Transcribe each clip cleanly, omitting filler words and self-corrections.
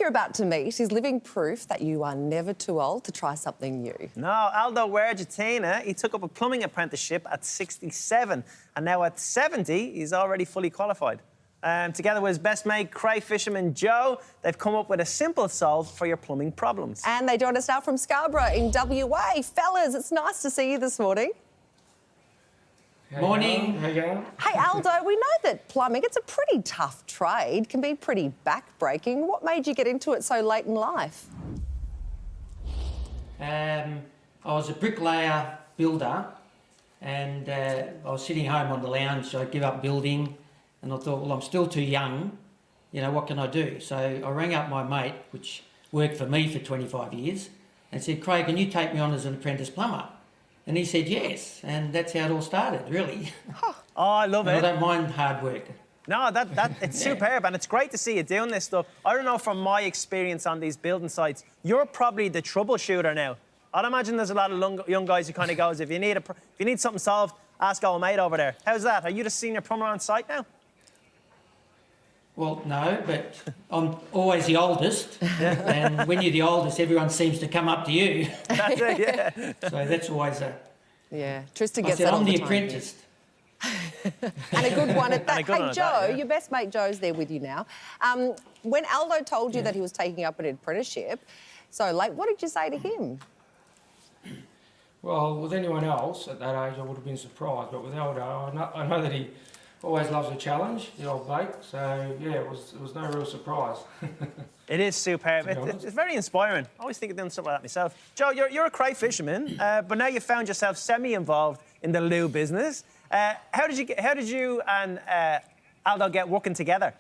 you're about to meet is living proof that you are never too old to try something new. No, Aldo Wergetina, he took up a plumbing apprenticeship at 67, and now at 70, he's already fully qualified. Together with his best mate, cray fisherman Joe, they've come up with a simple solve for your plumbing problems. And they joined us now from Scarborough in WA. Fellas, it's nice to see you this morning. Morning. How you going? Hey, Aldo, we know that plumbing, it's a pretty tough trade, can be pretty back-breaking. What made you get into it so late in life? I was a bricklayer builder, and I was sitting home on the lounge, so I give up building, and I thought, well, I'm still too young, you know, what can I do? So I rang up my mate, which worked for me for 25 years, and said, Craig, can you take me on as an apprentice plumber? And he said yes, and that's how it all started, really. Oh, I love it. I don't mind hard work. No, it's superb, and it's great to see you doing this stuff. I don't know, from my experience on these building sites, you're probably the troubleshooter now. I'd imagine there's a lot of young guys who kind of goes, if you need something solved, ask old mate over there. How's that? Are you the senior plumber on site now? Well, no, but I'm always the oldest, and when you're the oldest, everyone seems to come up to you. That's it, yeah. So that's always a... Yeah, Tristan I gets said, that all I'm the the time. apprentice. And a good one at that. And a good one Hey, at Joe, that, yeah. your best mate Joe's there with you now. When Aldo told you that he was taking up an apprenticeship so late, what did you say to him? Well, with anyone else at that age, I would have been surprised. But with Aldo, I know that he always loves a challenge, the old bloke. So, yeah, it was no real surprise. It is superb. It's very inspiring. I always think of doing something like that myself. Joe, you're a cray fisherman, but now you've found yourself semi-involved in the loo business. How did you and Aldo get working together?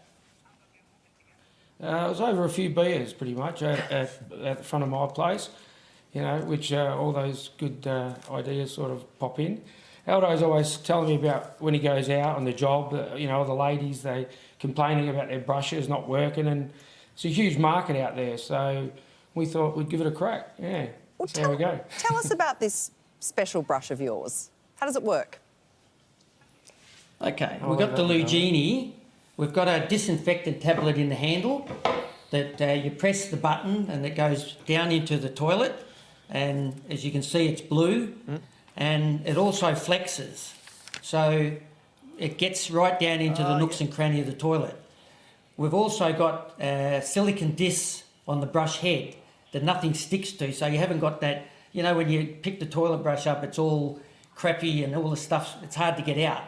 It was over a few beers, pretty much, at the front of my place, you know, which all those good ideas sort of pop in. Aldo's always telling me about when he goes out on the job, you know, the ladies, they complaining about their brushes not working, and it's a huge market out there, so we thought we'd give it a crack. Yeah, Well, there we go. Tell us about this special brush of yours. How does it work? Okay, we've got the Lugini. We've got a disinfectant tablet in the handle that you press the button and it goes down into the toilet. And as you can see, it's blue. And it also flexes. So it gets right down into the nooks and cranny of the toilet. We've also got silicone discs on the brush head that nothing sticks to. So you haven't got that, you know, when you pick the toilet brush up, it's all crappy and all the stuff, it's hard to get out.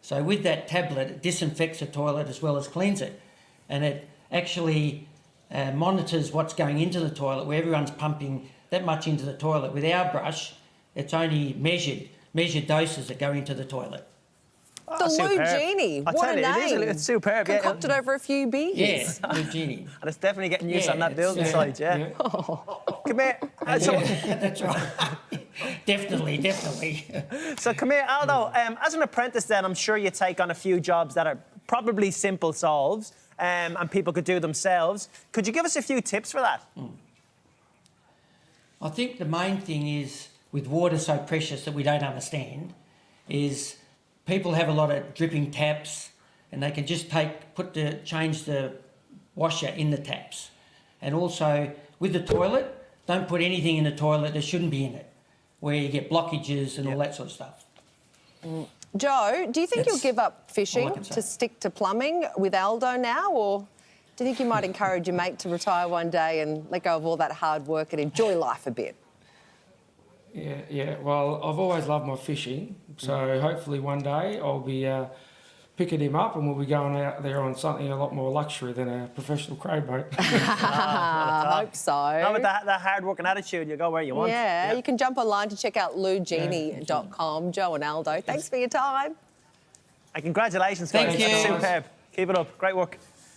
So with that tablet, it disinfects the toilet as well as cleans it. And it actually monitors what's going into the toilet, where everyone's pumping that much into the toilet. With our brush, it's only measured doses that go into the toilet. Oh, The superb. Lugini, I what tell a you, name. it's superb. Concocted over a few beers. Yeah, Lugini. And it's definitely getting use on that it's- building site, yeah. Come here. That's right. Definitely. So come here, Aldo. As an apprentice, then, I'm sure you take on a few jobs that are probably simple solves, and people could do themselves. Could you give us a few tips for that? I think the main thing is, with water so precious that we don't understand, is people have a lot of dripping taps, and they can just change the washer in the taps. And also with the toilet, don't put anything in the toilet that shouldn't be in it, where you get blockages and all that sort of stuff. Joe, do you think you'll give up all I fishing can say. to stick to plumbing with Aldo now, or do you think you might encourage your mate to retire one day and let go of all that hard work and enjoy life a bit? Yeah. Well, I've always loved my fishing, so hopefully one day I'll be picking him up and we'll be going out there on something a lot more luxury than a professional cray boat. I hope so. Not with that hard-working attitude, you go where you want. Yeah, you can jump online to check out lugini.com. Joe and Aldo, thanks for your time. And congratulations, guys. Thank you. That's superb. Keep it up. Great work.